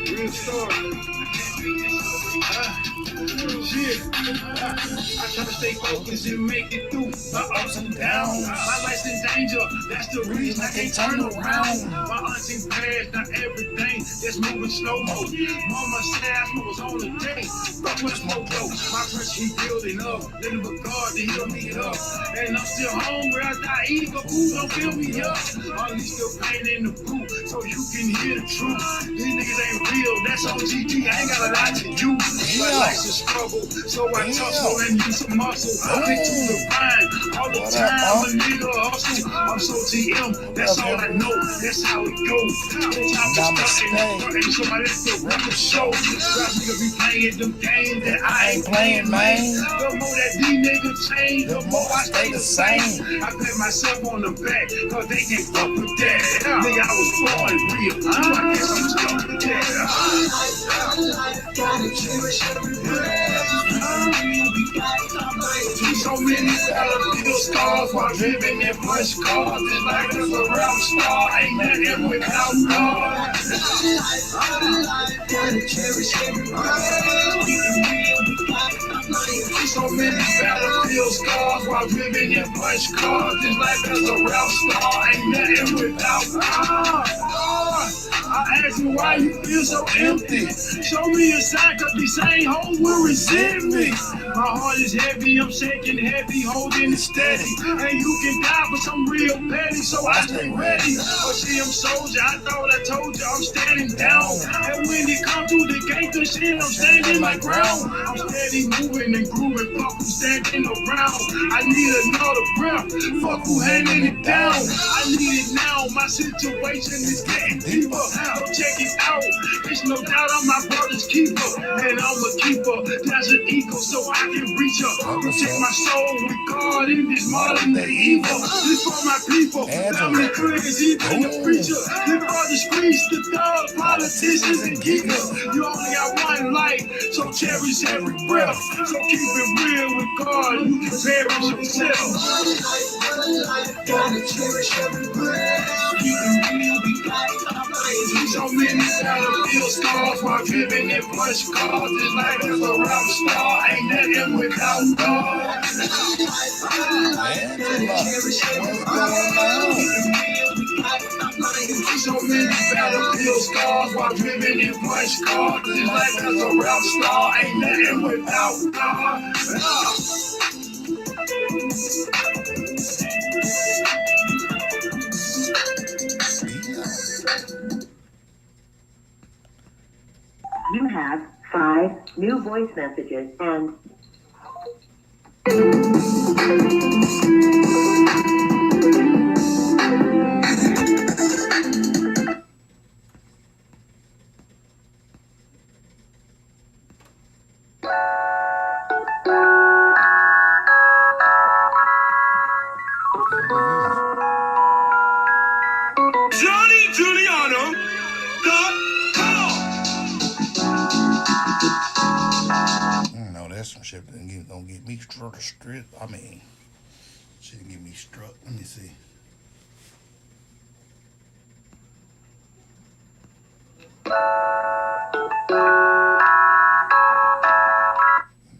Real story. I try to stay focused and make it through the ups and downs. My life's in danger, that's the reason I can't turn around. My auntie passed, not everything just moving slow-mo. Mama said I was on the day, fuck with smoke though. My friends keep building up, letting but God to heal me up. And I'm still hungry, I die eating a food, don't fill me up. All these still pain in the boot, so you can hear the truth. These niggas ain't real, that's OGG, I ain't gotta lie to you. My life's a struggle, so I tussle and use some muscle. I think to the grind all the time, a nigga hustle. I'm so TM, that's all I know, that's how it goes. Time to stuck in the front, so I let the record show. Rap nigga be playing them games that I ain't playing, man. The more that these niggas change, the more I stay the same. I pat myself on the back, cause they can't fuck with that. Nigga, I was born real, I guess I'm stuck with that. Gotta cherish every breath. So many battlefield scars while living in push cars. It's like there's a rap star, ain't nothing without God. Gotta cherish every breath. So many battlefield scars while living in push cars. It's like there's a rap star, ain't nothing without God. I ask you why you feel so empty. Show me a sign, cause these same hoes will resent me. My heart is heavy, I'm shaking heavy, holding it steady. And you can die for some real petty, so I stay ready. But see, I'm soldier, I thought I told you I'm standing down. And when it comes to the gangster shit, I'm standing my ground. I'm steady moving and grooving, fuck who standing around. I need another breath, fuck who handing it down. I need it now, my situation is getting deeper. So check it out, there's no doubt I'm my brother's keeper. And I'm a keeper, that's an equal, so I can reach her. Protect my soul with God in this modern day evil. This for my people, family, friends, even the preacher. This for the streets, the thugs, politicians, and geekers. You only got one life, so cherish every breath. So keep it real with God, you can perish yourself. Gotta cherish every breath. Keep it real, we got it. So many battlefield scars while living in push cars. It's like there's a rap star, ain't nothing without God. So many battlefield scars while living in push cars. It's like there's a rap star, ain't nothing without God. You have 5 new voice messages and Johnny Giuliano. No, that's some shit that don't get me struck or straight. I mean, shit can get me struck. Let me see. I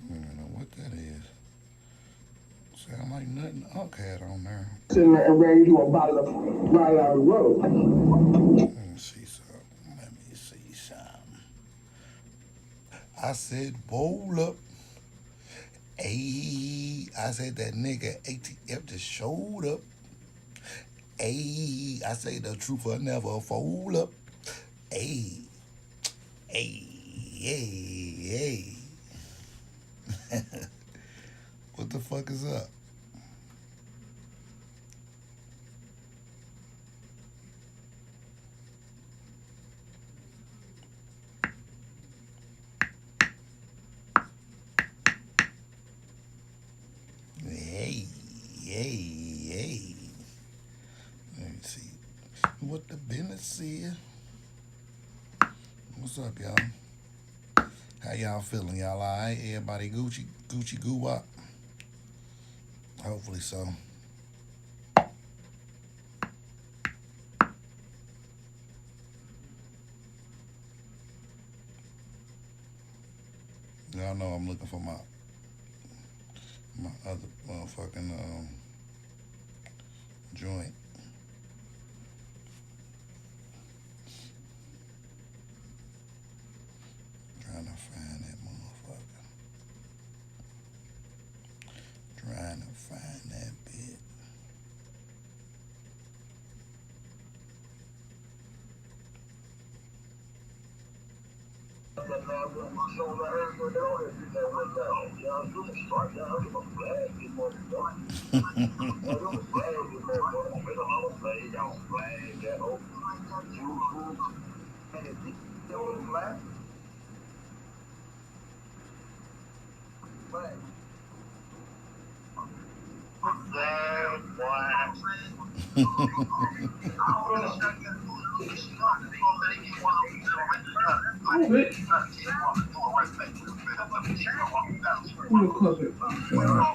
don't know what that is. Sound like nothing Unc had on there. Sitting there and ran you a bottle of right out of the road. Let me see something. I said, roll up. Ayy, I said that nigga ATF just showed up. Ayy, I say the truth will never fold up. Ayy, ayy. What the fuck is up? Let's see ya. What's up, y'all? How y'all feeling? Y'all alright? Everybody Gucci goo up? Hopefully so. Y'all know I'm looking for my other motherfucking joint. Trying to find that motherfucker. Trying to find that bit.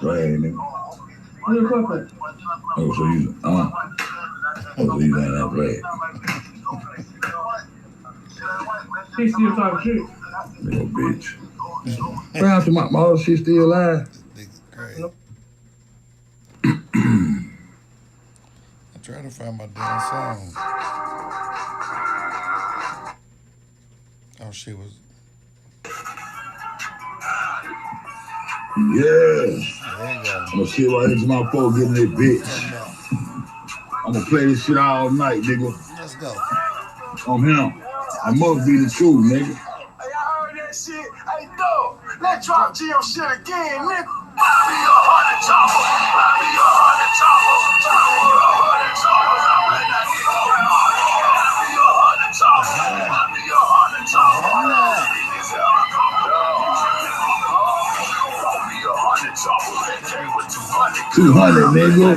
Right, nigga. Oh, so you, so you got that right. Little bitch. Round to my mother, she still alive. Nigga crazy. I'm trying to find my damn song. Oh, she was. Yeah. There you go. I'm gonna sit right into my phone getting that bitch. I'm gonna play this shit all night, nigga. Let's go. I'm him. I must be the truth, nigga. Hey, I heard that shit. Hey, dog, let's drop G on shit again, nigga. $200, nigga.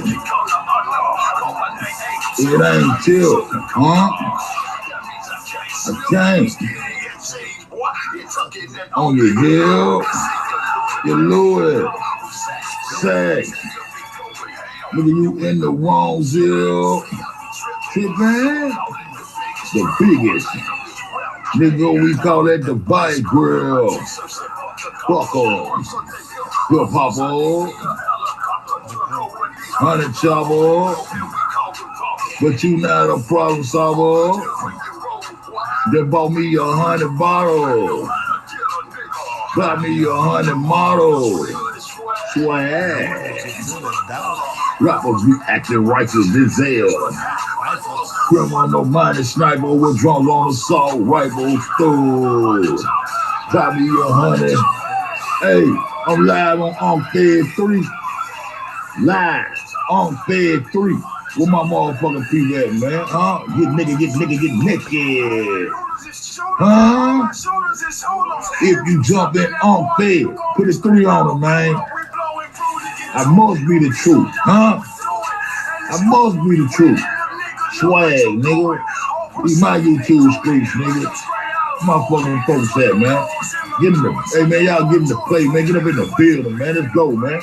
It ain't chill, huh? I can't. On your hill, your Louis, sex. Nigga, you in the wrong zero. Trippin', the biggest. Nigga, we call that the bike grill. Fuck off. Good papa. 100 chopper. But you not a problem solver. They bought me 100 bottles. Got me 100 models. Swag. Rappers be acting righteous as hell. Criminal minded sniper with drums on assault rifle stool. Got me 100. Hey, I'm live on Fed 3. Live on Fed 3. Where my motherfucking people at, man? Huh? Get naked. Huh? If you jump in on Fed, put a 3 on it, man. I must be the truth, huh? I must be the truth. Swag, nigga. Be my YouTube streets, nigga. My fucking folks at, man. Get in the, hey man, y'all get in the play, man. Get up in the building, man. Let's go, man.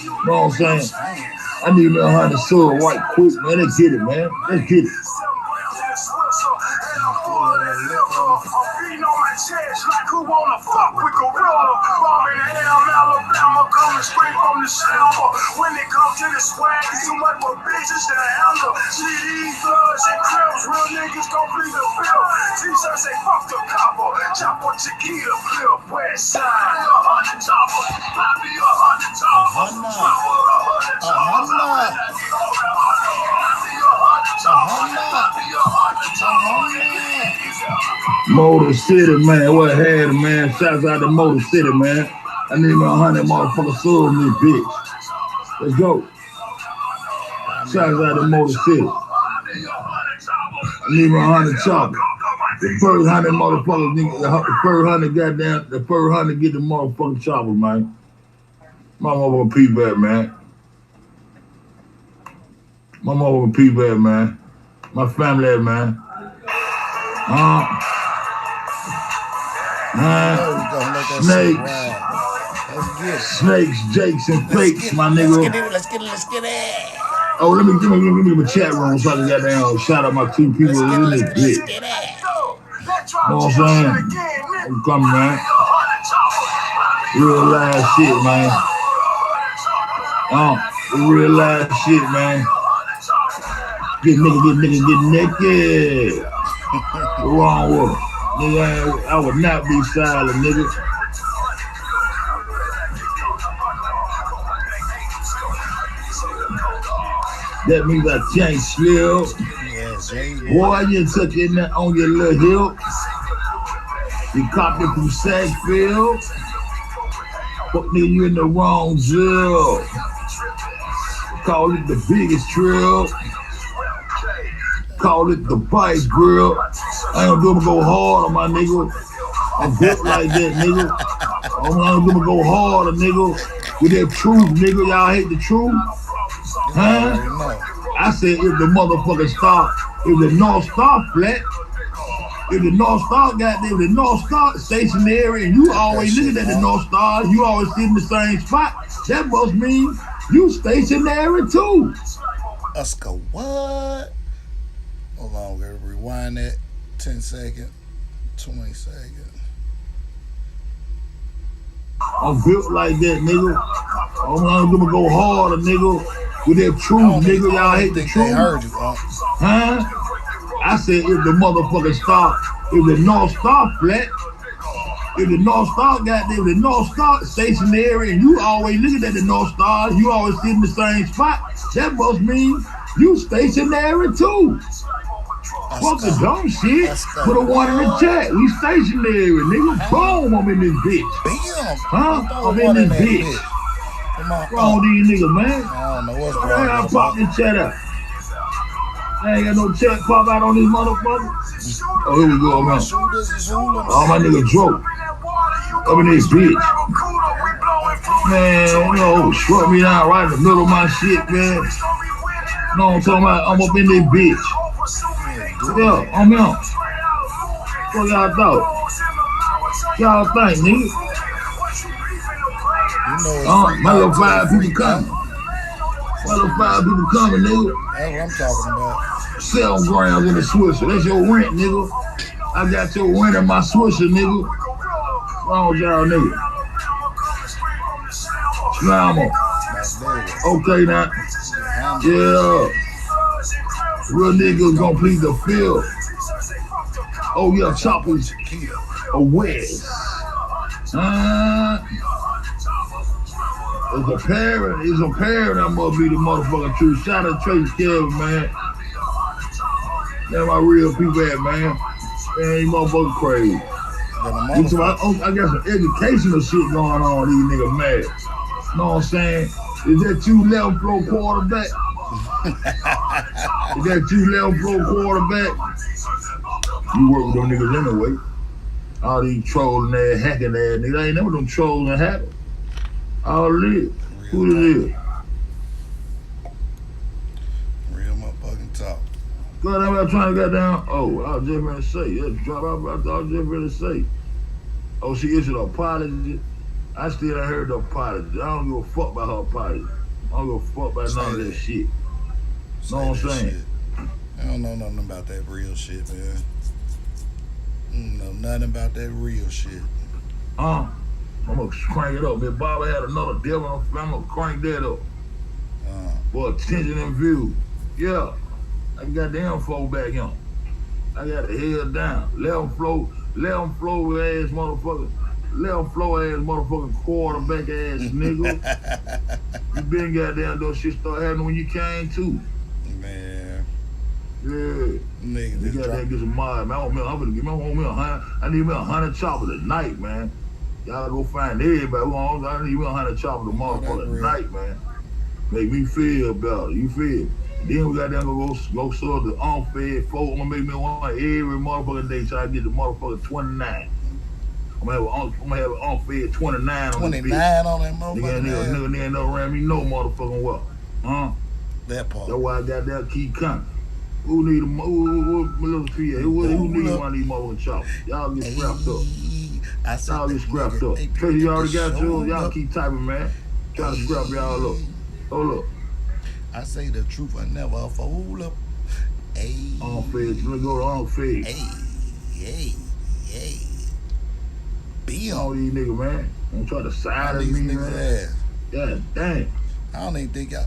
You know what I'm saying? I need me 100 silver right quick, man. Let's get it, man. Let's get it. Like who wanna fuck with Gorilla? Bomb in Alabama, coming straight from the shower. When it comes to the swag, it's too much for bitches to handle. CDs, thugs, and crips, real niggas gon' plead the bill. T-shirts say fuck the copper, chop on Chiquita, flip, west side. 100 chopper, I be 100 chopper. Motor City, man. What had it, man? Shouts out to Motor City, man. I need me 100 motherfucking souls in this bitch. Let's go. Shouts out to Motor City. I need me 100 chopper. The first 100 motherfuckers, nigga, the first 100 goddamn, the first 100 get the motherfucking chopper, man. My motherfucking people at, man. My motherfucking people at, man. My family at, man. Snakes. Snakes, Jakes, and fakes, my nigga. Let's get it. Oh, let me give me a chat room so I can get down. Shout out my two people in this bitch. Get it. Know what I'm saying? I'm coming, man. Real live shit, man. Real live shit, man. Get naked. What's wrong with it? Nigga, I would not be silent, nigga. That means I can't slip. Boy, you took it on your little hip. You copped it from Sackville. Fuck nigga, you in the wrong jail. Call it the biggest trail. Call it the Vice Grill. I ain't gonna go hard on my nigga. I'm built like that, nigga. I'm gonna go harder, nigga. With that truth, nigga. Y'all hate the truth? Huh? I said if the motherfucking star, if the North Star flat, if the North Star goddamn, the North Star stationary, and you always looking at the North Star, you always sit in the same spot, that must mean you stationary too. Let's go, what? Hold on, we gotta rewind that 10 seconds, 20 seconds. I'm built like that, nigga. I'm gonna go harder, nigga. With that truth, nigga. Y'all hate the truth. Heard you, huh? I said if the motherfucking star, if the North Star flat, if the North Star goddamn, the North Star stationary, and you always looking at the North Star, you always sit in the same spot, that must mean you stationary too. Fuck the dumb shit. Put a one in the chat. We stationary, nigga. Boom, I'm in this bitch. Huh? I'm in this bitch. What's wrong with these niggas, man? I don't know what's wrong. I pop this chat out. I ain't got no chat pop out on these motherfuckers. Oh, here we go, man. All my niggas drove. I'm in this bitch. Man, you know, shut me down right in the middle of my shit, man. You know what I'm talking about? I'm up in this bitch. Yeah, I'm young. What y'all thought? Y'all think, nigga? My little 5 people coming. My little 5 people coming, nigga. That's what I'm talking about. 7 grams in the Swisher. That's your rent, nigga. I got your rent in my Swisher, nigga. What's wrong with y'all, nigga? Slammer. Okay, now. Yeah. Real niggas gonna plead the field. Oh yeah, choppers a West. It's a parent that must be the motherfucking truth. Shout out to Tracy Kelvin, man. That's my real people at, man. Man, you motherfucking crazy. I got some educational shit going on, these niggas mad. Know what I'm saying? Is that you 11th floor quarterback? Is that you 11th floor quarterback? You work with them niggas anyway. All these trolling ass, hacking ass niggas. I ain't never them trolling and hacking. All this. Who it is? Real motherfucking talk. God, I'm trying to get down. Oh, I was just gonna say. Yeah, drop out. I was just gonna say. Oh, she issued an apology. I still ain't heard the apology. I don't give a fuck about her apology. I don't give a fuck about none of that shit. Know what I'm saying? I don't know nothing about that real shit, man. I don't know nothing about that real shit. I'm gonna crank it up. Man, Bobby had another devil. I'm gonna crank that up. For attention and view. Yeah. I got the info back on. I got the head down. 11th floor ass motherfucker. 11th floor ass motherfucking quarterback ass nigga. You been goddamn those shit start happening when you came too. Man. Yeah. Nigga, you gotta get some mod, man. I'm gonna give me $100. I need me 100 choppers tonight, man. Y'all go find everybody. I need me 100 choppers a motherfucker tonight, man. Make me feel better. You feel? Then we got them go serve the unfed folk. I'm gonna make me one every motherfucking day till I get the motherfucker 29. I'm gonna have an unfed 29 on that bitch. 29 on that motherfucker. Nigga ain't never ran me no motherfucking well. Huh? That part. That's why I got that keep coming. Who need Melissa PA? Who need one of these motherfucking choppers? Y'all get scrapped up. I said Y'all that get scrapped nigga, up. they Tracy, you already got showed yours. Y'all up. keep typing, man. Trying to scrap y'all up. Hold up. I say the truth, I never fool up. Hey, On feds. Let's go to on feds. hey. All Bill. these niggas, man. Don't try to side All at these me, niggas' man. ass. God damn. I don't even think y'all.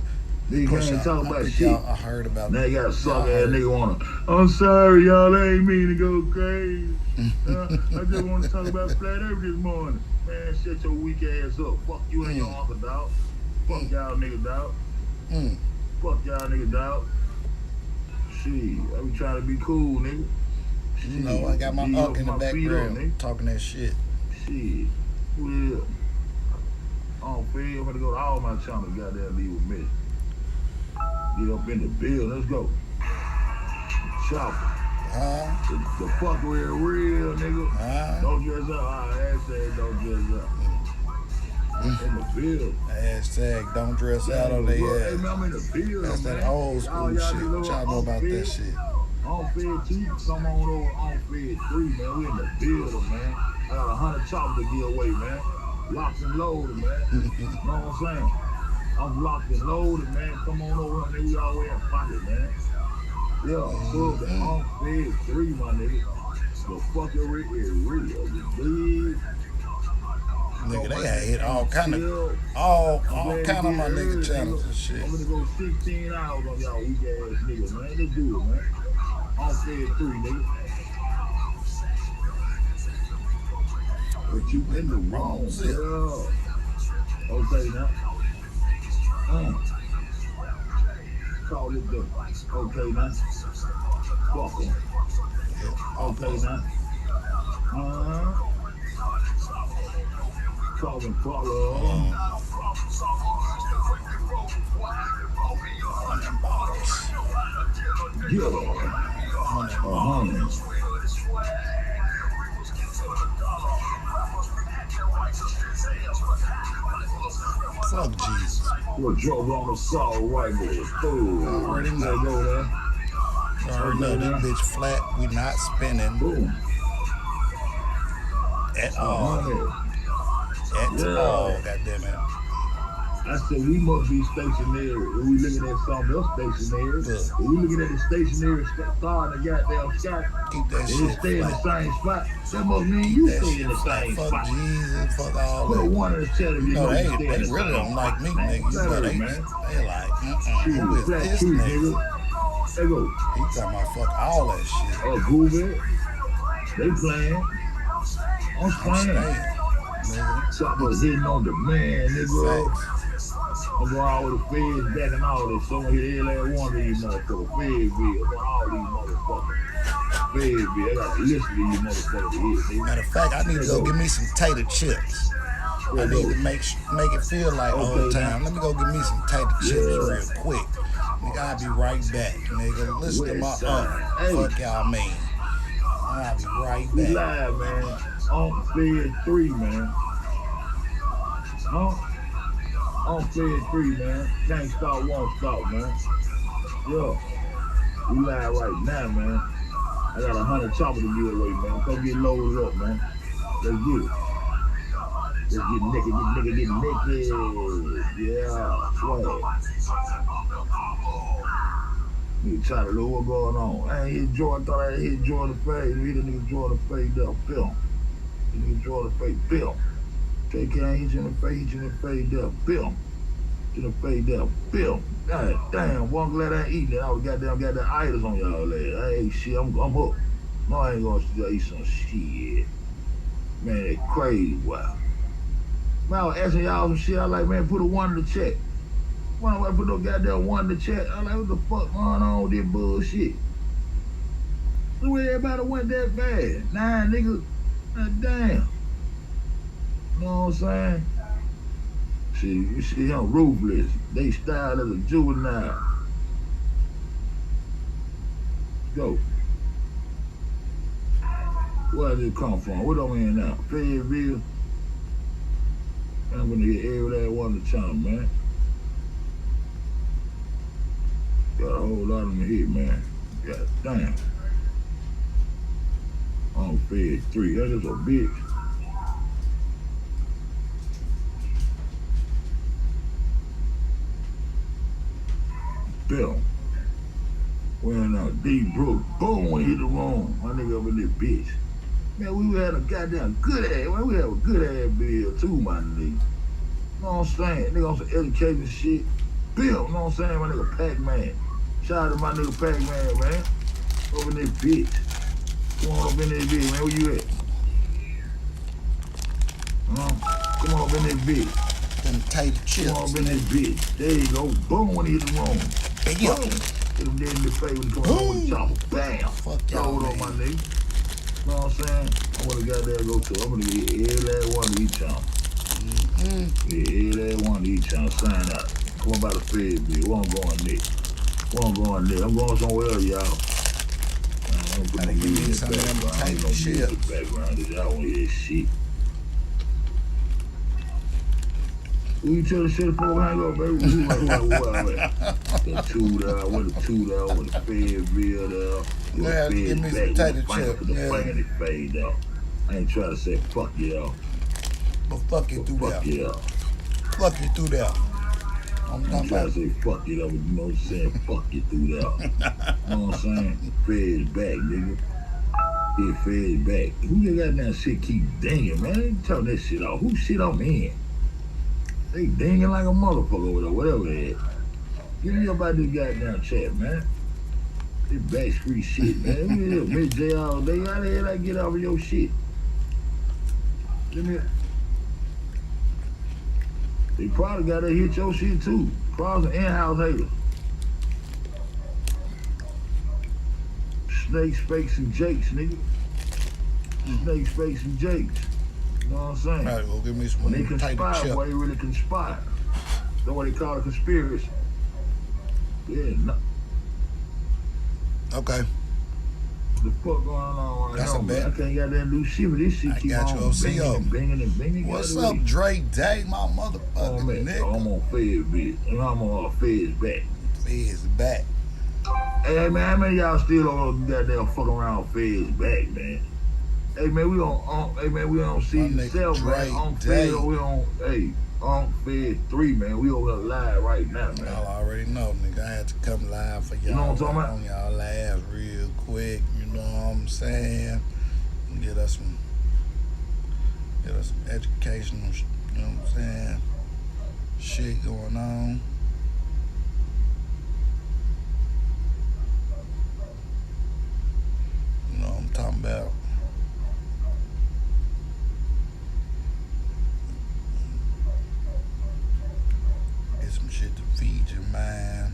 Niggas Push can't out. talk I about think shit. y'all I heard about. Now you got a suck Y'all ass heard. nigga wanna. I'm sorry, y'all. I ain't mean to go crazy. I just want to talk about Flat Earth this morning. Man, shut your weak ass up. Fuck you and your uncle, dog. Fuck y'all nigga, dog. Fuck y'all nigga, dog. Shit, I be trying to be cool, nigga. Shit, You know, I got my G uncle up in the my feet up, background nigga. talking that shit. Shit. Who is? Oh, Fed, I'm gonna go to all my channels, goddamn leave with me. Get up in the bill, let's go. Chopper. The fuckery real, nigga. Don't dress up. Hashtag don't dress up. In the bill. Hashtag don't dress out on Hey, their man, ass. I'm in the bill, That's man. that old school shit. Y'all Y'all know about that shit. On Fed 2, come on over on Fed 3, man. We in the building, man. I got 100 choppers to give away, man. Locked and loaded, man. You know what I'm saying? I'm locked and loaded, man. Come on over, nigga. We all way in pocket, man. Yeah, so the on Fed 3, my nigga. The fuckery is real, you dig? Nigga, they had hit all kind of my nigga channels and shit. I'm gonna go 16 hours on y'all weak ass niggas, man. Let's do it, man. On Fed 3, nigga. But you in the wrong, yeah. Okay, now. Call it the. Okay, now. Fuck em. Okay, now. Calvin Follow. Yeah. 100. Fuck Jesus. We're drove on the saw rifle. Boom. Already know. Already know this bitch flat. We not spinning. Boom. At all. At all, goddammit. I said we must be stationary. We looking at something else stationary. We looking at the stationary star in the goddamn sky. Keep that shit stay in the same spot. That must mean Keep you that stay shit in the same fuck spot. Jesus, fuck all Put that. a one in the chat if you know they you stay in the really don't like me, nigga. You know they like, who is flat this truth, nigga? They go. He talking about fuck all that shit. Google. They playing. I'm playing. Nigga. Chopper's hitting on the man, nigga. Facts. I'm going all with the feds back and all this. So I'm gonna hit every last one of these motherfuckers. Feds be. I'm going all these motherfuckers. Feds be. I got to listen to these motherfuckers to hit. Matter of fact, I need to go get me some tater chips. I need to make it feel like old time. Let me go get me some tater chips real quick. Nigga, I'll be right back, nigga. Listen to my fuck y'all mean. I'll be right back. We live, man. On Fed 3, man. On Fed 3, man. Can't stop, won't stop, man. Yeah. We live right now, man. I got 100 choppers to give away, man. Come get loaded up, man. Let's get it. Let's get naked, get naked. Yeah. Swag. Nigga try to know what's going on. I ain't hit Jordan. Thought I hit Jordan Fade. We the nigga Jordan Fade up. Film. The nigga Jordan Fade. Film. Take care. Hit you in the face. Hit you in the fade up. Film. Hit the fade up. Film. God damn. One glad I ain't eating that. I was got that itis on y'all there. Hey, shit. I'm hooked. No, I ain't gonna eat some shit. Man, it's crazy. Wow. Man, I was asking y'all some shit. I like, man, put a one in the chat. Why don't I put no goddamn one in the chat? I'm like, what the fuck going on with this bullshit? The way everybody went that bad. 9 niggas. God damn. You know what I'm saying? See, you see him ruthless. They style as a juvenile. Go. Where did it come from? What am I in now? Fayetteville? I'm gonna get every last one of the channel, man. Got a whole lot of them hit, man. God damn. On phase 3. That is a bitch. Bill. When D Brook, boom, when he hit the room. My nigga up in this bitch. Man, we had a goddamn good ass, man, we have a good ass bill too, my nigga. You know what I'm saying? Nigga on some education shit. Bill, you know what I'm saying? My nigga Pac-Man. Shout out to my nigga Pac-Man, man. Over in this bitch. Come on up in this bitch, man. Where you at? Come on up in this bitch. Them tater chips. Come on up in this bitch. There you go. Boom, when he hit the room. Boom. Hit him dead in the face when he come on with the chopper. Bam. Fuck y'all, Throw it on my nigga. You know what I'm saying? I wanna got there go to. I'm gonna get every last one of each channel. Yeah, every last one of each channel. Sign out. Come on by the Fed bill. Where I'm going next? Where I'm going next? I'm going somewhere else, y'all. I'm Gotta give me some of them tater chips. Background, y'all wanna hear shit. Who you tell the shit for hang up, baby? Who the two there, with the two there, with the Fed bill there. Yeah, give me some tater chips. The finger fade out. I ain't trying to say fuck you out. But fuck you through Fuck there. you out. Fuck you through there. I'm trying to say fuck you out, but you know what I'm saying? Fuck you through there. You know what I'm saying? Fed's back, nigga. Yeah, Fed's back. Who you got that shit keep dinging, man? They turn that shit off. Who shit on me? They dinging like a motherfucker over there, whatever it is. Give me about this goddamn chat, man. This backstreet shit, man. Miss J all day. How the hell I get off of your shit? Give me. They probably gotta hit your shit too. Probably some in-house haters. Snakes, fakes, and jakes, nigga. Snakes, fakes, and jakes. You know what I'm saying? Right, go give me some when they conspire, boy, they really conspire. That's what they call a conspiracy. Yeah, no. Okay. The fuck going on right That's now, a man? bet. I can't get that new shit, but this shit keep got you, on OCO. banging and banging. What's up, Drake Day, my motherfucking nigga? I'm on Fed's bitch, and I'm on Fed's back. Fed's back. Hey, man, how many of y'all still on goddamn fucking around Fed's back, man? Hey, man, we on season 7, man. On Fed, we on Fed 3, man. We over there live right now, man. Y'all already know, nigga. I had to come live for y'all. You know what I'm talking about? On y'all ass real quick. You know what I'm saying? Get us some educational, you know what I'm saying? Shit going on. You know what I'm talking about? Get some shit to feed your mind.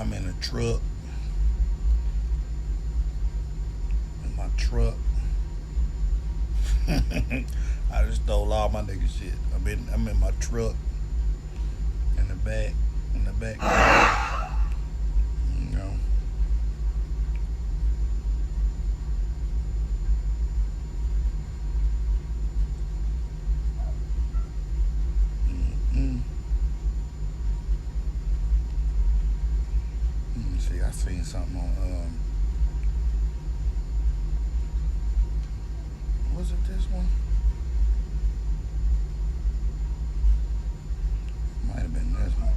I'm in a truck. In my truck. I just stole all my nigga shit. I'm in my truck. In the back. You know. See, I seen something on was it this one? Might have been this one.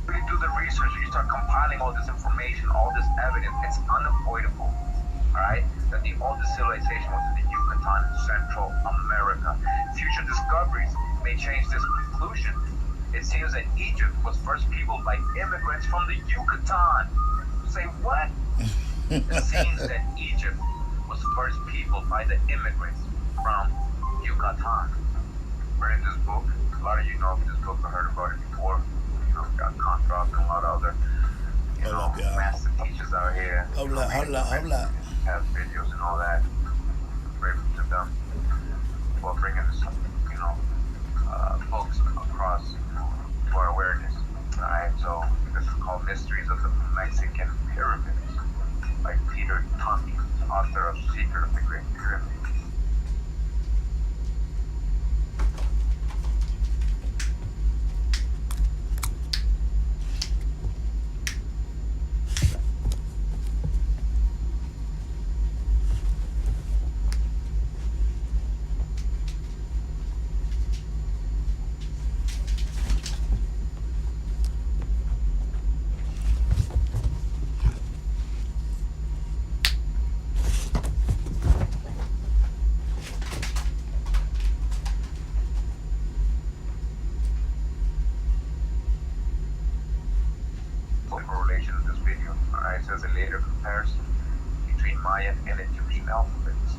When you do the research, you start compiling all this information, all this evidence, it's unavoidable, alright? That the oldest civilization was in the Yucatan, Central America. Future discoveries may change this conclusion. It seems that Egypt was first peopled by immigrants from the Yucatan. Say what? It seems that Egypt was first peopled by the immigrants from Yucatan. Reading this book, a lot of you know this book, I heard about it before. You know, got Contra and a lot of other, master teachers out here. Hold up. Have videos and all that. Grateful to them for bringing this, books across to our awareness. Alright, so this is called Mysteries of the Mexican Pyramids by Peter Tunde, author of Secret of the Great Pyramid. Correlation of this video. Alright, it says a later comparison between Mayan and Egyptian alphabets.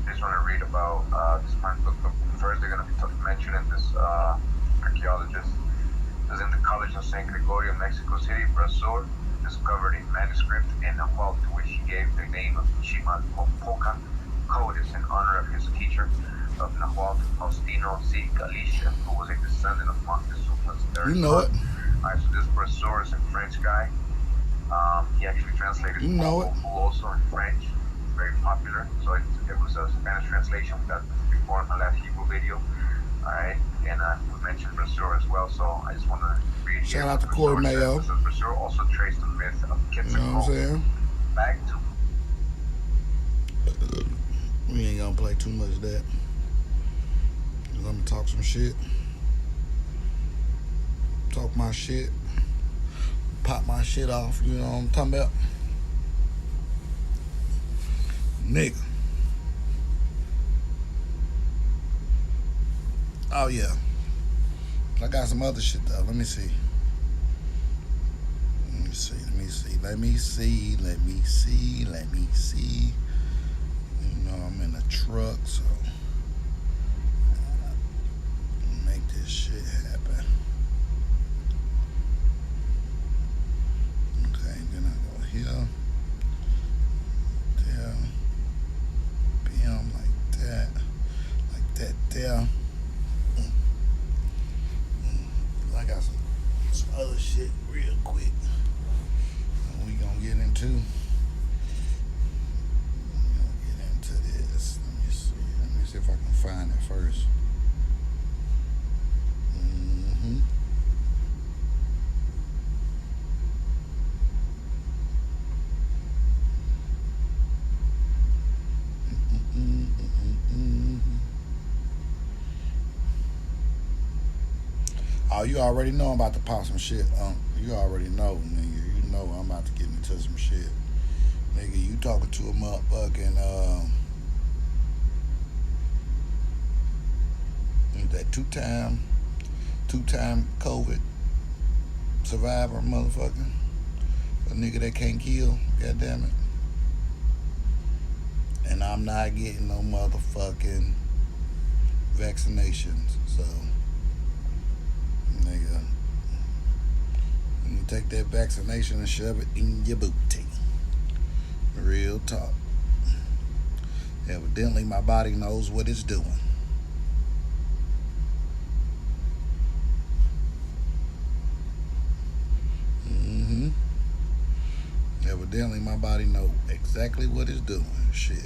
I just want to read about this plant book. First, they're going to be mentioning this archaeologist. It says in the College of San Gregorio, Mexico City, Brasseur discovered a manuscript in Nahuatl to which he gave the name of Chimalpopoca Codis in honor of his teacher of Nahuatl, Faustino C. Galicia, who was a descendant of Montezuma's third You know it. Alright, so this Brasseur is a French guy. He actually translated You also in French. Very popular. So it was a Spanish translation we got before in my last Hebrew video. Alright, and we mentioned Brasseur as well, so I just want to read Shout here. out to Corey Mayo. So Brasseur also traced the myth of You know what I'm Quetzalcoatl saying? back to We ain't gonna play too much of that. I'm gonna talk some shit. Talk my shit. Pop my shit off. You know what I'm talking about? Nigga. Oh yeah. I got some other shit though. Let me see. You know, I'm in a truck, so make this shit happen. Okay, then I go here. There. Bam, like that. Like that there. I got some other shit real quick. We gonna get into. This. Let me see if I can find it first. Oh, you already know I'm about to pop some shit. You already know, nigga. You know I'm about to get into some shit. Nigga, you talking to a motherfucking, that two-time COVID survivor motherfucker. A nigga that can't kill, goddammit. And I'm not getting no motherfucking vaccinations, so nigga, you take that vaccination and shove it in your booty. Real talk. Evidently my body knows what it's doing. Evidently my body knows exactly what it's doing. Shit.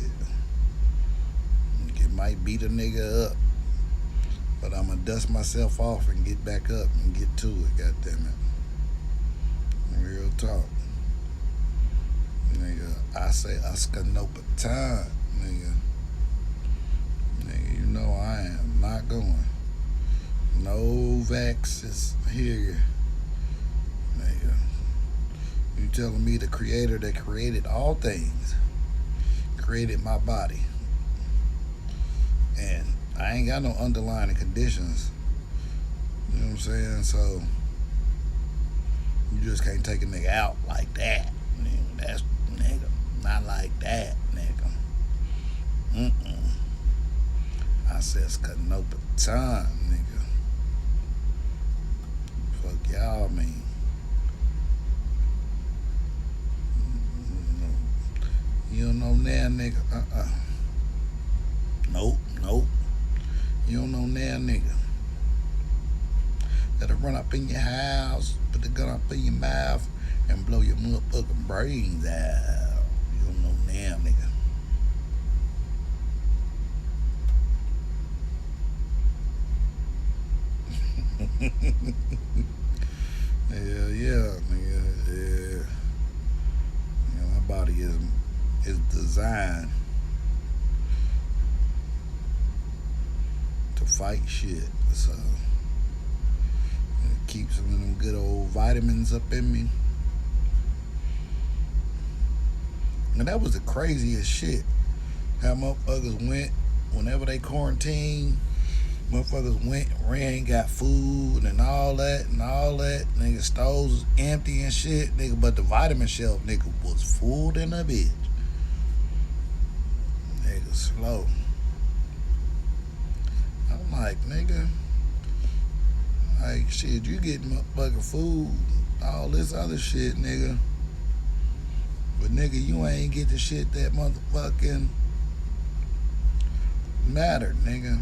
It might beat a nigga up, but I'm gonna dust myself off and get back up and get to it, goddammit. Real talk. Nigga, I say Oscar no baton, nigga. Nigga, you know I am not going. No vaxes here. Nigga. You telling me the creator that created all things created my body, and I ain't got no underlying conditions, you know what I'm saying? So you just can't take a nigga out like that, nigga. That's nigga, not like that, nigga. I said cutting open time, nigga. Fuck y'all mean. You don't know now, nigga. Nope. You don't know now, nigga. That'll run up in your house, put the gun up in your mouth, and blow your motherfucking brains out. You don't know now, nigga. Yeah, nigga. Yeah. My body is designed to fight shit. So it keeps some of them good old vitamins up in me. And that was the craziest shit. How motherfuckers went whenever they quarantined. Motherfuckers went, ran, got food and all that. Nigga, stores was empty and shit, nigga. But the vitamin shelf, nigga, was full than a bitch. Nigga, slow. I'm like, nigga, like, shit, you get motherfucking food, all this other shit, nigga. But, nigga, you ain't get the shit that motherfucking mattered, nigga.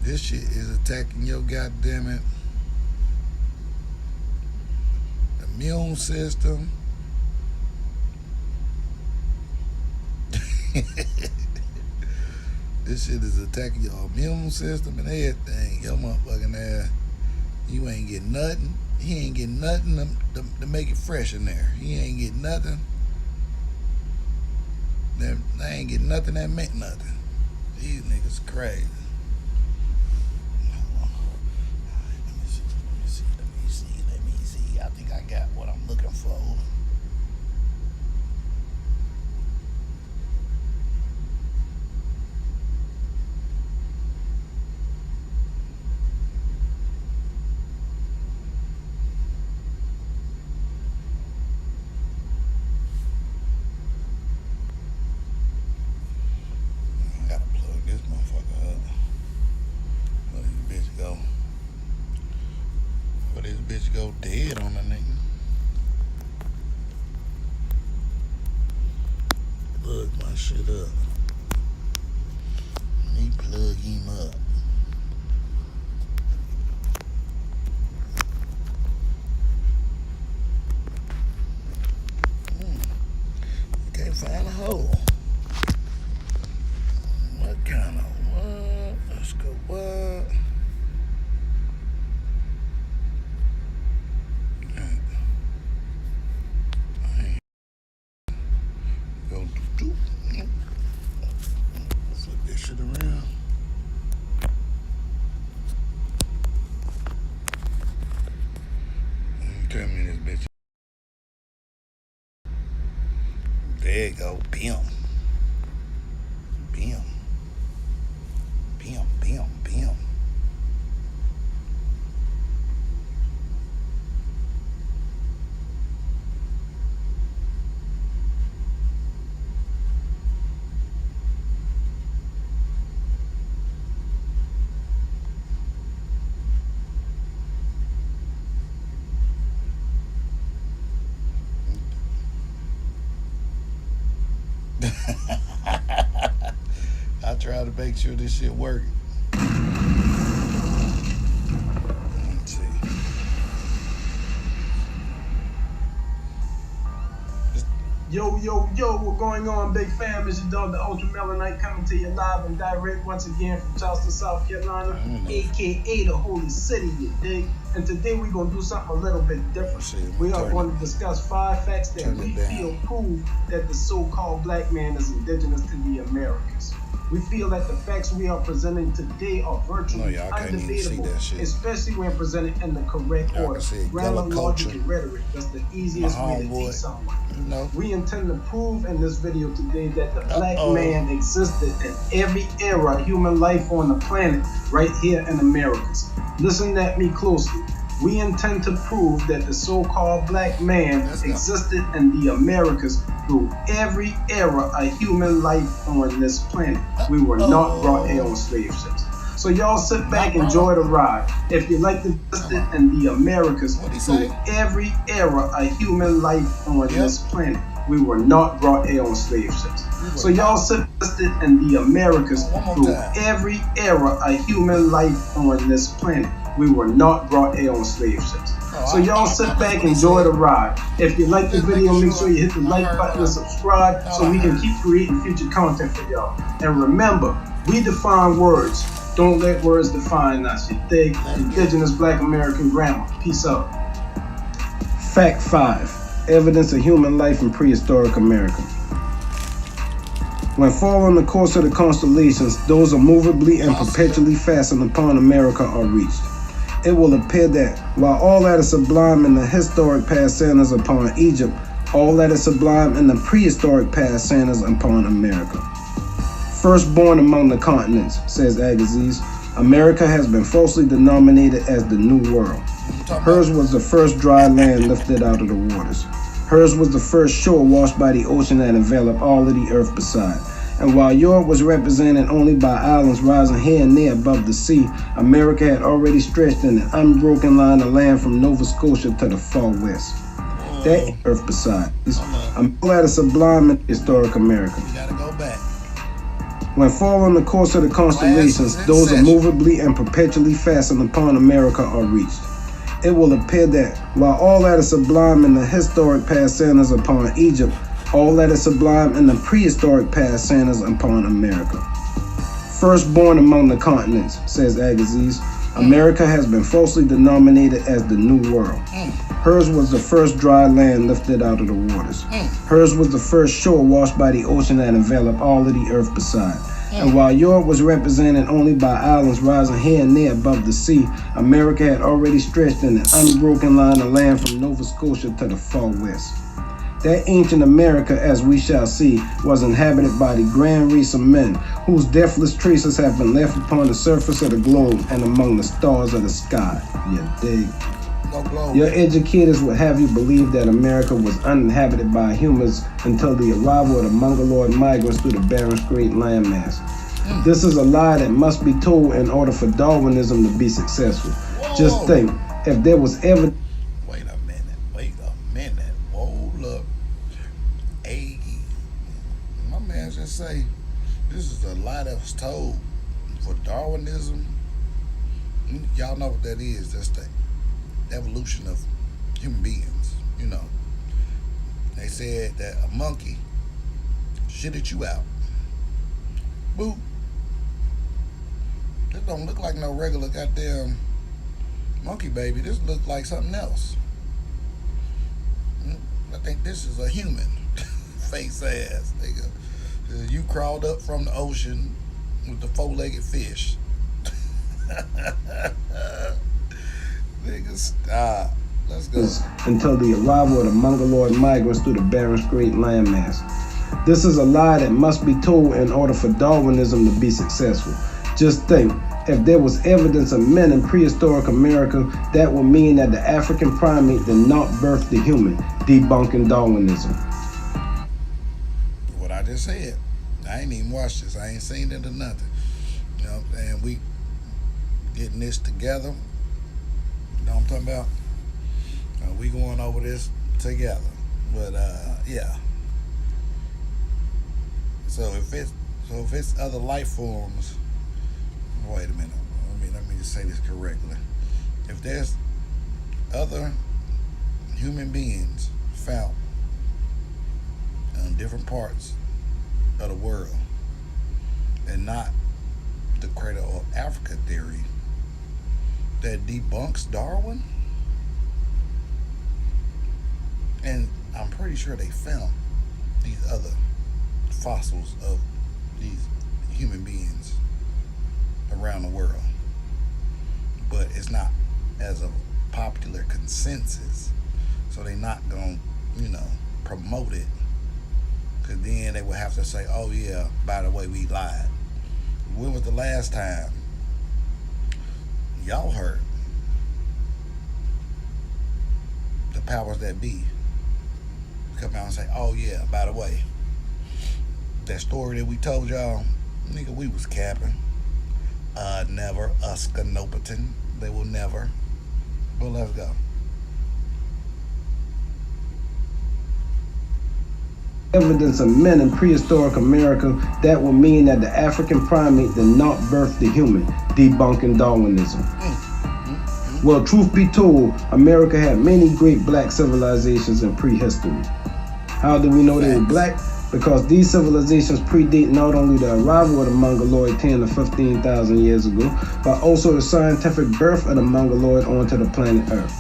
This shit is attacking your goddamn immune system. This shit is attacking your immune system and everything. Your motherfucking ass, you ain't getting nothing. He ain't getting nothing to make it fresh in there. He ain't getting nothing. They ain't getting nothing that meant nothing. These niggas crazy. Let me see. I think I got what I'm looking for. I gotta plug this motherfucker up. Let this bitch go. Before this bitch go dead on the nigga. Plug my shit up. Let me plug him up. Can't find a hole. What kind of what? Let's go what? Go do. Flip this shit around. Tell me this bitch. There you go. Bam. Bam. Bam, bam, bam. I try to make sure this shit working. Let's see. Yo, what going on, big fam? It's your dog, the Ultra Melanite, coming to you live and direct once again from Charleston, South Carolina, aka the Holy City, you dig? And today we're going to do something a little bit different. We are going to discuss 5 facts that we feel prove that the so-called black man is indigenous to the Americas. We feel that the facts we are presenting today are virtually undebatable, especially when presented in the correct order. Grammar, logic, and rhetoric. That's the easiest way to teach someone. We intend to prove in this video today that the black man existed in every era of human life on the planet, right here in Americas. Listen at me closely. We intend to prove that the so-called black man existed in the Americas through every era of human life on this planet. We were not brought here on slave ships. So y'all sit back, enjoy the ride. If you like to visit in the Americas through every era of human life on this planet, we were not brought here on slave ships. So y'all sit in the Americas through every era of human life on this planet. We were not brought here on slave ships. So y'all sit back, enjoy the ride. If you like the video, make sure you hit the like button and subscribe so we can keep creating future content for y'all. And remember, we define words. Don't let words define us. You dig? Indigenous Black American grammar. Peace out. Fact 5. Evidence of human life in prehistoric America. When following the course of the constellations, those immovably and perpetually fastened upon America are reached. It will appear that, while all that is sublime in the historic past centers upon Egypt, all that is sublime in the prehistoric past centers upon America. Firstborn among the continents, says Agassiz, America has been falsely denominated as the New World. Hers was the first dry land lifted out of the waters. Hers was the first shore washed by the ocean that enveloped all of the earth beside. And while Europe was represented only by islands rising here and there above the sea, America had already stretched in an unbroken line of land from Nova Scotia to the far west. That earth beside is all that is sublime in historic America. You gotta go back. When following the course of the constellations, those immovably and perpetually fastened upon America are reached. It will appear that, while all that is sublime in the historic past centers upon Egypt, all that is sublime in the prehistoric past centers upon America. Firstborn among the continents, says Agassiz, America has been falsely denominated as the New World. Hers was the first dry land lifted out of the waters. Hers was the first shore washed by the ocean that enveloped all of the earth beside. And while Europe was represented only by islands rising here and there above the sea, America had already stretched in an unbroken line of land from Nova Scotia to the far west. That ancient America, as we shall see, was inhabited by the grand race of men, whose deathless traces have been left upon the surface of the globe and among the stars of the sky. You dig? Your educators would have you believe that America was uninhabited by humans until the arrival of the Mongoloid migrants through the Bering Strait landmass. This is a lie that must be told in order for Darwinism to be successful. Just think, if there was ever... Wait a minute. Hold up. Hey, my man just say, this is a lie that was told for Darwinism. Y'all know what that is. That's the evolution of human beings. You know, they said that a monkey shitted you out. Boop. This don't look like no regular goddamn monkey baby. This look like something else. I think this is a human face ass nigga. You crawled up from the ocean with the four-legged fish. Nigga, stop. Let's go. Until the arrival of the Mongoloid migrants through the Bering Strait landmass. This is a lie that must be told in order for Darwinism to be successful. Just think, if there was evidence of men in prehistoric America, that would mean that the African primate did not birth the human, debunking Darwinism. What I just said. I ain't even watched this. I ain't seen it or nothing. You know, and we getting this together. You know what I'm talking about? We going over this together. But yeah. So if it's other life forms, wait a minute. Let me just say this correctly. If there's other human beings found in different parts of the world and not the cradle of Africa theory that debunks Darwin, and I'm pretty sure they found these other fossils of these human beings around the world, but it's not as a popular consensus, so they not gonna, promote it, because then they would have to say, oh yeah, by the way, we lied. When was the last time y'all heard powers that be come out and say, oh yeah, by the way, that story that we told y'all, nigga, we was capping. Never, Uskanopaton. They will never. But let's go. Evidence of men in prehistoric America, that would mean that the African primate did not birth the human, debunking Darwinism. Well, truth be told, America had many great black civilizations in prehistory. How do we know they were black? Because these civilizations predate not only the arrival of the Mongoloid 10 to 15,000 years ago, but also the scientific birth of the Mongoloid onto the planet Earth.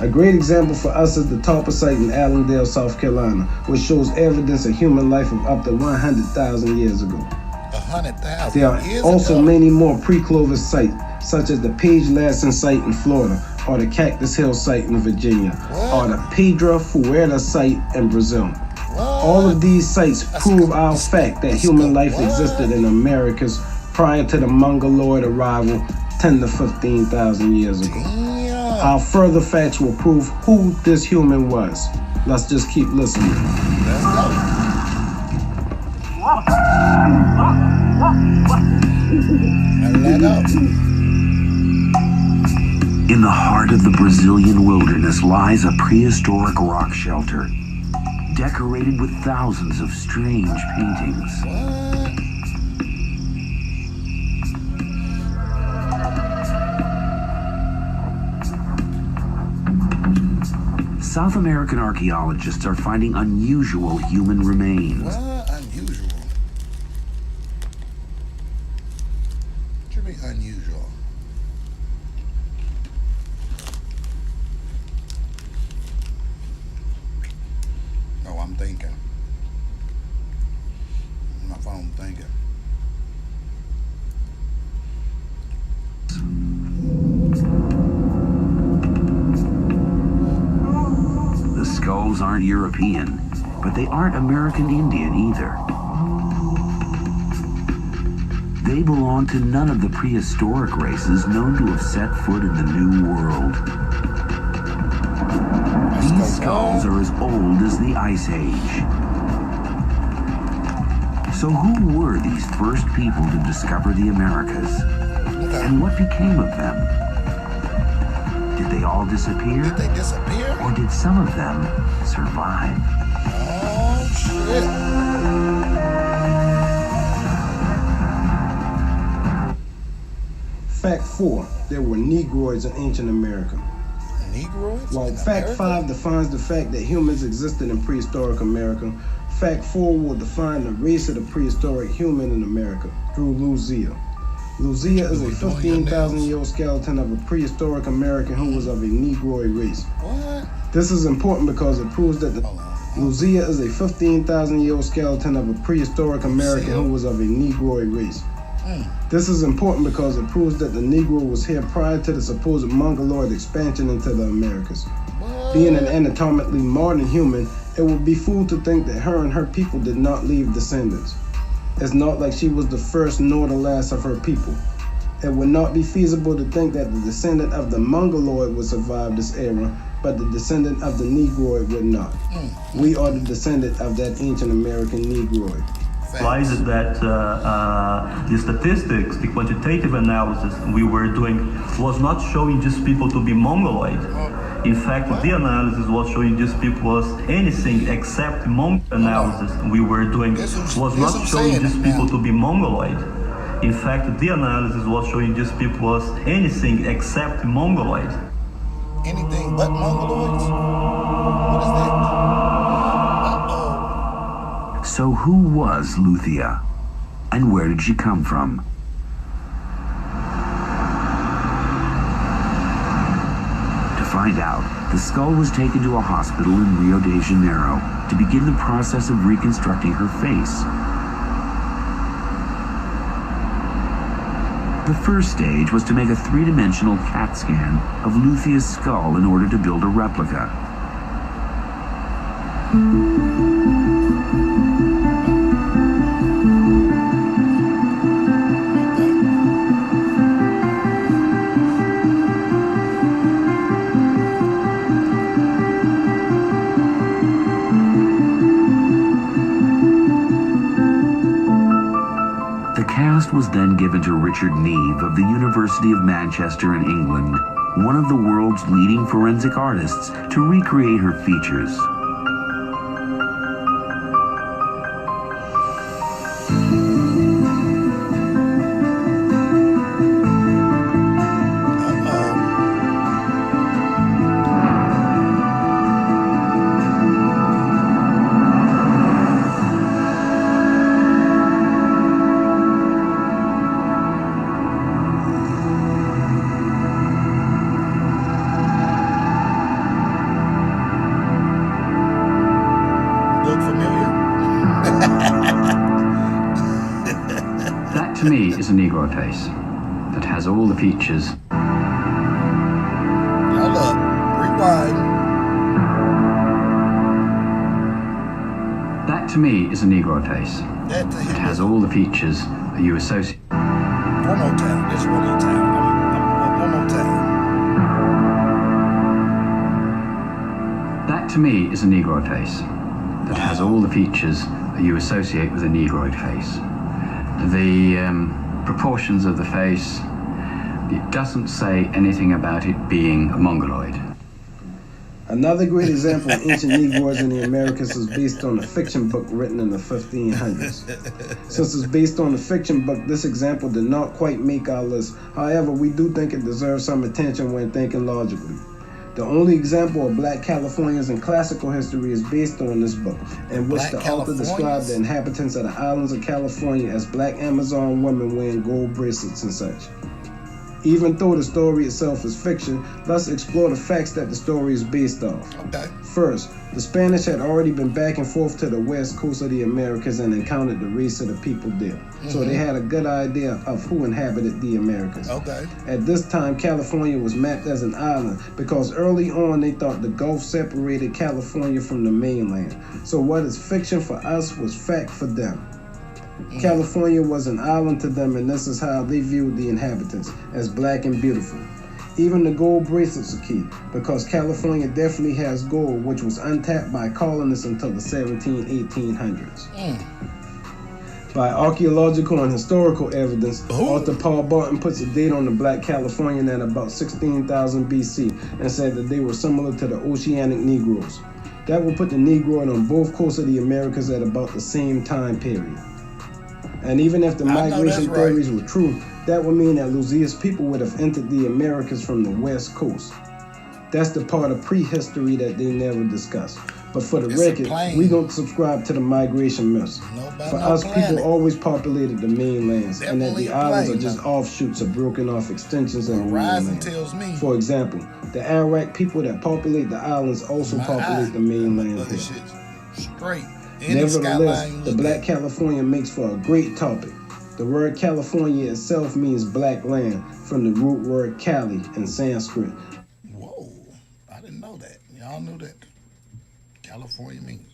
A great example for us is the Topper site in Allendale, South Carolina, which shows evidence of human life of up to 100,000 years ago. 100,000 There are years also ago? many more pre-Clovis sites, such as the Page Lasson site in Florida, or the Cactus Hill site in Virginia, or the Pedra Fuera site in Brazil. All of these sites prove our fact that human life existed in Americas prior to the Mongoloid arrival 10 to 15,000 years ago. Our further facts will prove who this human was. Let's just keep listening. Let's go. And let go. In the heart of the Brazilian wilderness lies a prehistoric rock shelter, decorated with thousands of strange paintings. South American archaeologists are finding unusual human remains. What? Unusual? What you mean unusual? Oh, I'm thinking. My phone thinking. The skulls aren't European, but they aren't American Indian either. They belong to none of the prehistoric races known to have set foot in the New World. These skulls are as old as the Ice Age. So who were these first people to discover the Americas? And what became of them? Did they all disappear? Did they disappear? Or did some of them survive? Oh, shit. Fact 4. There were Negroids in ancient America. Negroids? While in fact America? 5 defines the fact that humans existed in prehistoric America, fact 4 will define the race of the prehistoric human in America through Lucia. Lucia is a 15,000-year-old skeleton of a prehistoric American who was of a Negroid race. What? This is important because it proves that the Hold on. Lucia is a 15,000-year-old skeleton of a prehistoric American who was of a Negroid race. This is important because it proves that the Negro was here prior to the supposed Mongoloid expansion into the Americas. Being an anatomically modern human, it would be fool to think that her and her people did not leave descendants. It's not like she was the first nor the last of her people. It would not be feasible to think that the descendant of the Mongoloid would survive this era, but the descendant of the Negroid would not. We are the descendant of that ancient American Negroid. Why is it that the statistics, the quantitative analysis we were doing was not showing these people to be Mongoloid? In fact, the analysis was showing these people was anything except Mongoloid analysis we were doing was not showing these people to be Mongoloid. In fact, the analysis was showing these people was anything except Mongoloid. Anything but Mongoloids? What is that? So who was Luthia? And where did she come from? To find out, the skull was taken to a hospital in Rio de Janeiro to begin the process of reconstructing her face. The first stage was to make a three-dimensional CAT scan of Luthia's skull in order to build a replica. given to Richard Neve of the University of Manchester in England, one of the world's leading forensic artists, to recreate her features. To me, is a Negro face that has all the features. Hold up, rewind. That to me is a Negro face That has all the features that you associate. One more time. Just one more time. One more time. That to me is a Negro face that has all the features that you associate with a Negroid face. The proportions of the face, it doesn't say anything about it being a Mongoloid. Another great example of ancient Negroids in the Americas is based on a fiction book written in the 1500s. Since it's based on a fiction book, this example did not quite make our list. However, we do think it deserves some attention when thinking logically. The only example of black Californians in classical history is based on this book, in which the author described the inhabitants of the islands of California as black Amazon women wearing gold bracelets and such. Even though the story itself is fiction, let's explore the facts that the story is based off. Okay. First, the Spanish had already been back and forth to the west coast of the Americas and encountered the race of the people there. So they had a good idea of who inhabited the Americas. Okay. At this time, California was mapped as an island because early on they thought the Gulf separated California from the mainland. So what is fiction for us was fact for them. California was an island to them, and this is how they viewed the inhabitants, as black and beautiful. Even the gold bracelets are key, because California definitely has gold, which was untapped by colonists until the 1800s. By archaeological and historical evidence, author Paul Barton puts a date on the black Californian at about 16,000 BC and said that they were similar to the Oceanic Negroes. That would put the Negroid on both coasts of the Americas at about the same time period. And even if the migration theories were true, that would mean that Luzia's people would have entered the Americas from the west coast. That's the part of prehistory that they never discussed. But for the record, we don't subscribe to the migration myths. For us, people always populated the mainlands, and that the islands are just offshoots of broken off extensions of the mainland. For example, the Arawak people that populate the islands also populate the mainland here. Straight. Nevertheless, the black California makes for a great topic. The word California itself means black land, from the root word Cali in Sanskrit. Whoa, I didn't know that. Y'all knew that California means.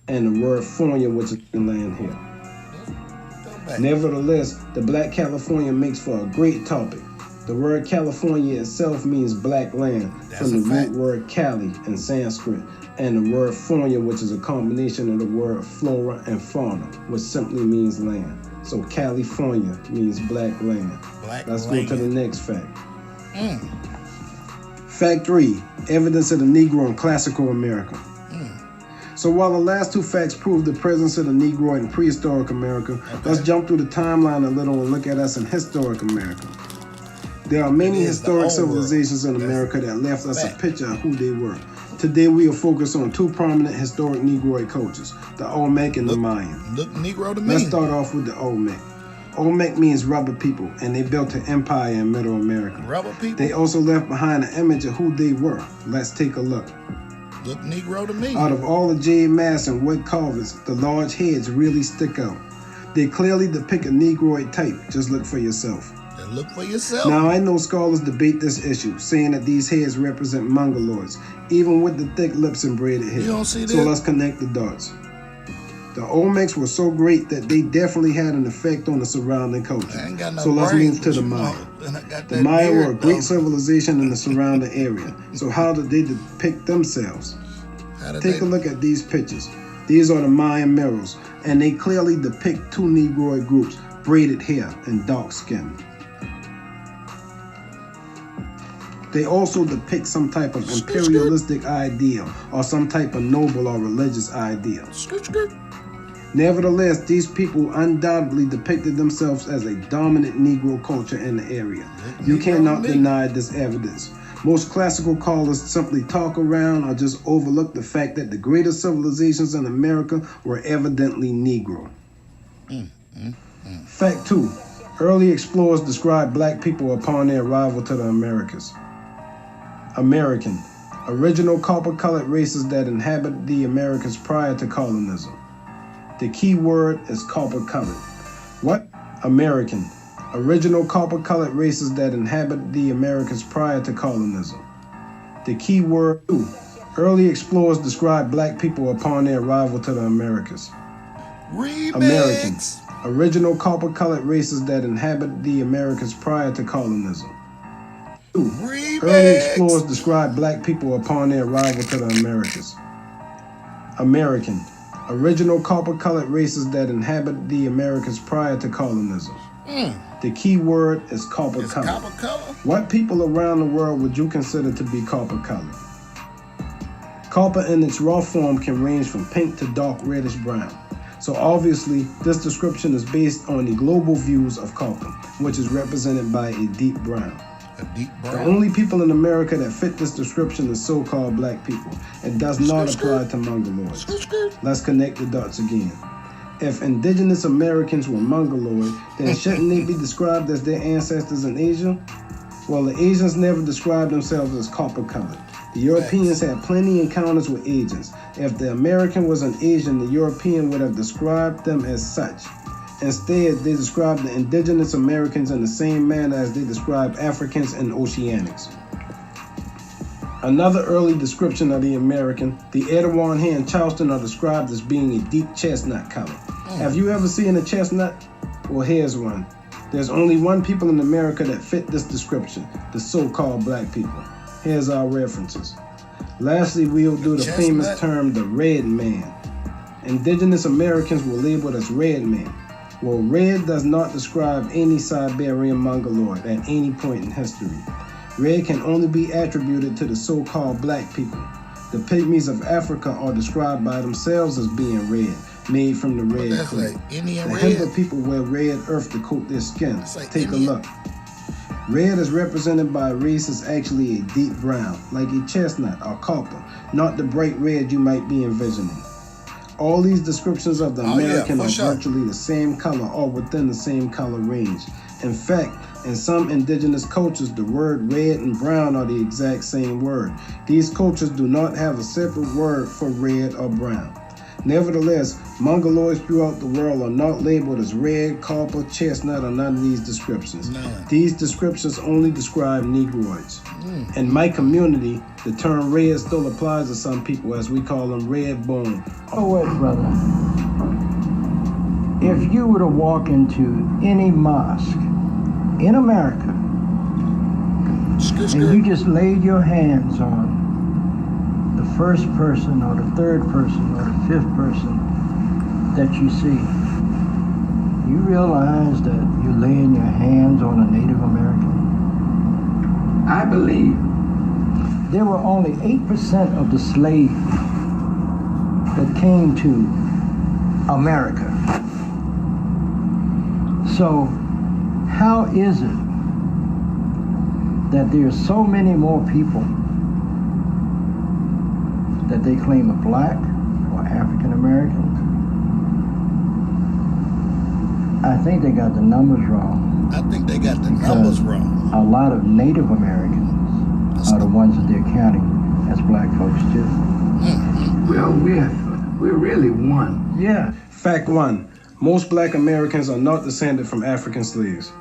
And the word Fornia, which is the land here. Nevertheless, the black California makes for a great topic. The word California itself means black land, from the root word Cali in Sanskrit, and the word Fornia, which is a combination of the word flora and fauna, which simply means land. So California means black land. Let's go to the next fact. Fact 3, evidence of the Negro in classical America. So while the last two facts prove the presence of the Negro in prehistoric America, let's jump through the timeline a little and look at us in historic America. There are many historic civilizations in America that left us a picture of who they were. Today we will focus on two prominent historic Negroid cultures, the Olmec and the Mayan. Let's start off with the Olmec. Olmec means rubber people, and they built an empire in Middle America. Rubber people? They also left behind an image of who they were. Let's take a look. Look Negro to me. Out of all the jade masks and wood carvings, the large heads really stick out. They clearly depict a Negroid type. Just look for yourself. Look for yourself. Now, I know scholars debate this issue, saying that these heads represent Mongoloids, even with the thick lips and braided hair. You don't see so let's connect the dots. The Olmecs were so great that they definitely had an effect on the surrounding culture. So let's move to the Maya. The Maya were a great civilization in the surrounding area. So how did they depict themselves? Take a look at these pictures. These are the Mayan mirrors, and they clearly depict two Negroid groups, braided hair, and dark skin. They also depict some type of imperialistic ideal or some type of noble or religious ideal. Nevertheless, these people undoubtedly depicted themselves as a dominant Negro culture in the area. You cannot deny this evidence. Most classical scholars simply talk around or just overlook the fact that the greatest civilizations in America were evidently Negro. Fact 2. Early explorers described black people upon their arrival to the Americas. American. Original copper-colored races that inhabited the Americas prior to colonialism. The key word is copper-colored. What? American. Original copper-colored races that inhabited the Americas prior to colonialism. The key word 2. Early explorers described black people upon their arrival to the Americas. Remix. American. Original copper-colored races that inhabited the Americas prior to colonialism. 2. Remix. Early explorers described black people upon their arrival to the Americas. American. Original copper-colored races that inhabited the Americas prior to colonialism. The key word is copper-colored. Copper-colored? What people around the world would you consider to be copper-colored? Copper in its raw form can range from pink to dark reddish brown. So obviously, this description is based on the global views of copper, which is represented by a deep brown. A deep brown. The only people in America that fit this description is so-called black people. It does not apply to Mongoloids. Let's connect the dots again. If indigenous Americans were Mongoloid, then shouldn't they be described as their ancestors in Asia? Well, the Asians never described themselves as copper-colored. The Europeans had plenty encounters with Asians. If the American was an Asian, the European would have described them as such. Instead, they described the indigenous Americans in the same manner as they described Africans and Oceanics. Another early description of the American, the Etowah here in Charleston, are described as being a deep chestnut color. Have you ever seen a chestnut? Well, here's one. There's only one people in America that fit this description, the so-called black people. Here's our references. Lastly, we'll do the famous term, the red man. Indigenous Americans were labeled as red men. Well, red does not describe any Siberian Mongoloid at any point in history. Red can only be attributed to the so-called black people. The pygmies of Africa are described by themselves as being red, made from the red clay. Like Indian The red. Himba people wear red earth to coat their skin. Like Take Indian. a look. Red is represented by a race is actually a deep brown, like a chestnut or copper, not the bright red you might be envisioning. All these descriptions of the American are virtually the same color or within the same color range. In fact, in some indigenous cultures, the word red and brown are the exact same word. These cultures do not have a separate word for red or brown. Nevertheless, Mongoloids throughout the world are not labeled as red, copper, chestnut, or none of these descriptions. These descriptions only describe Negroids. In my community, the term red still applies to some people, as we call them red bone. Oh, wait, brother. If you were to walk into any mosque in America, and you just laid your hands on the first person or the third person or the fifth person that you see, you realize that you're laying your hands on a Native American? I believe there were only 8% of the slaves that came to America. So how is it that there's so many more people that they claim are black or African American? I think they got the numbers wrong. I think they got the numbers wrong. A lot of Native Americans are the ones that they're counting as black folks too. Well, we're really one. Yeah. Fact 1. Most black Americans are not descended from African slaves.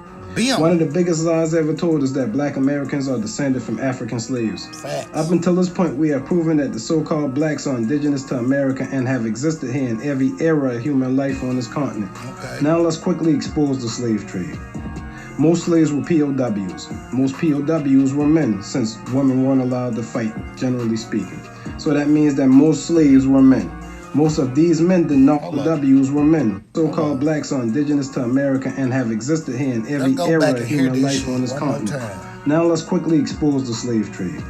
One of the biggest lies ever told is that black Americans are descended from African slaves. Up until this point, we have proven that the so-called blacks are indigenous to America and have existed here in every era of human life on this continent. Now let's quickly expose the slave trade. Most slaves were POWs. Most POWs were men, since women weren't allowed to fight, generally speaking. So that means that most slaves were men. Most of these men did not POWs were men. So-called blacks are indigenous to America and have existed here in every era of human life on this continent. Now let's quickly expose the slave trade.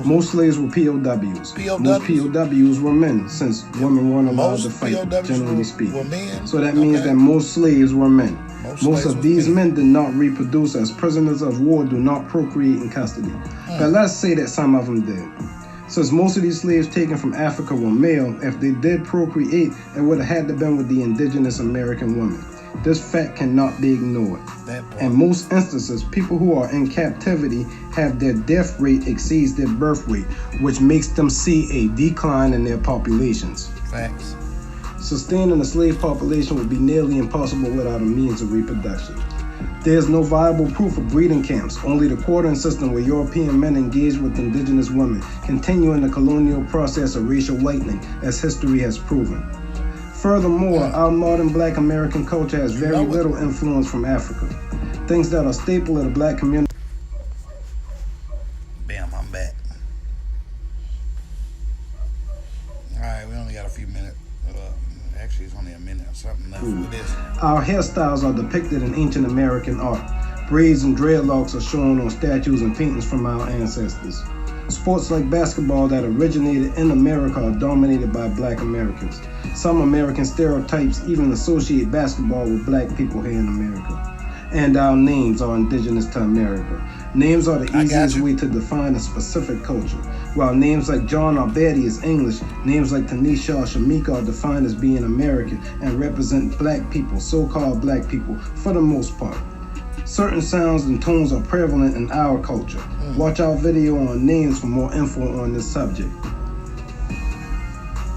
Most slaves were POWs. Most POWs were men, since women weren't allowed to fight, generally speaking. So that means that most slaves were men. Most of these men did not reproduce, as prisoners of war do not procreate in custody. But let's say that some of them did. Since most of these slaves taken from Africa were male, if they did procreate, it would have had to been with the indigenous American women. This fact cannot be ignored. In most instances, people who are in captivity have their death rate exceeds their birth rate, which makes them see a decline in their populations. Facts. Sustaining a slave population would be nearly impossible without a means of reproduction. There is no viable proof of breeding camps, only the quartering system where European men engaged with indigenous women, continuing the colonial process of racial whitening, as history has proven. Furthermore, our modern black American culture has very little influence from Africa. Things that are staple of the black community. Bam, I'm back. Alright, we only got a few minutes. Actually, it's only a minute or something left with this. Our hairstyles are depicted in ancient American art. Braids and dreadlocks are shown on statues and paintings from our ancestors. Sports like basketball that originated in America are dominated by black Americans. Some American stereotypes even associate basketball with black people here in America. And our names are indigenous to America. Names are the easiest way to define a specific culture. While names like John or Betty is English, names like Tanisha or Shamika are defined as being American and represent black people, so-called black people, for the most part. Certain sounds and tones are prevalent in our culture. Watch our video on names for more info on this subject.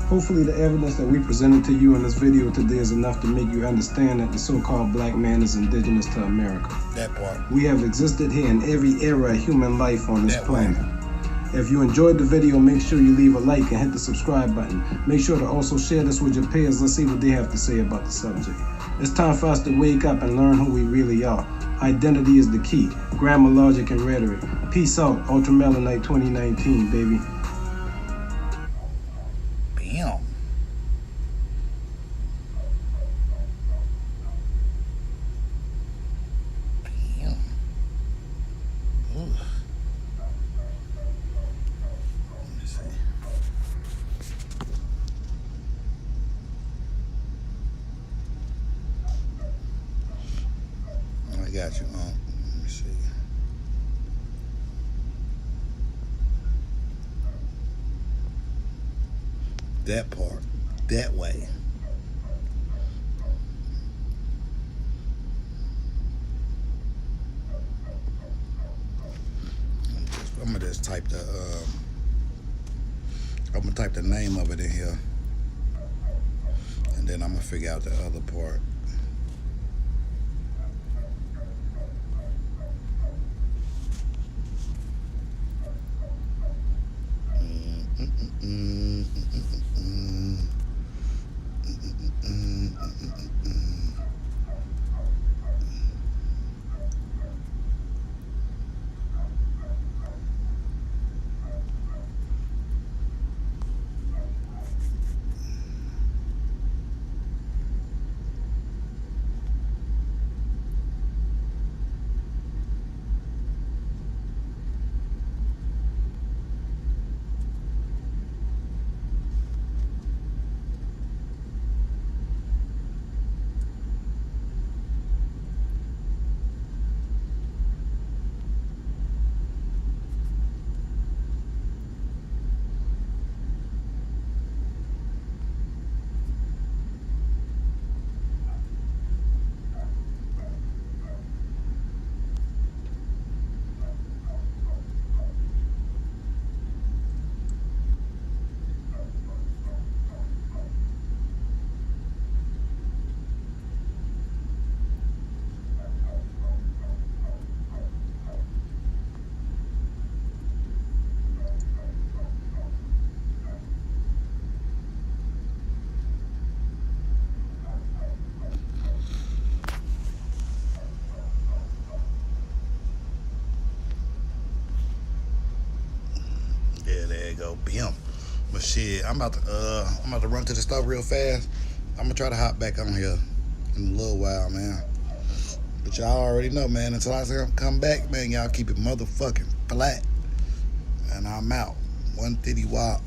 Hopefully the evidence that we presented to you in this video today is enough to make you understand that the so-called black man is indigenous to America. That part. We have existed here in every era of human life on this planet. If you enjoyed the video, make sure you leave a like and hit the subscribe button. Make sure to also share this with your peers. Let's see what they have to say about the subject. It's time for us to wake up and learn who we really are. Identity is the key. Grammar, logic, and rhetoric. Peace out. Ultramelanite 2019, baby. Bam. Bam. Ugh. Let me see. I got you. Let me see. That part, that way. I'm gonna just type the name of it in here, and then I'm gonna figure out the other part. There you go. Bam. But shit, I'm about to run to the store real fast. I'm gonna try to hop back on here in a little while, man. But y'all already know, man. Until I come back, man, y'all keep it motherfucking flat. And I'm out. 150 watt.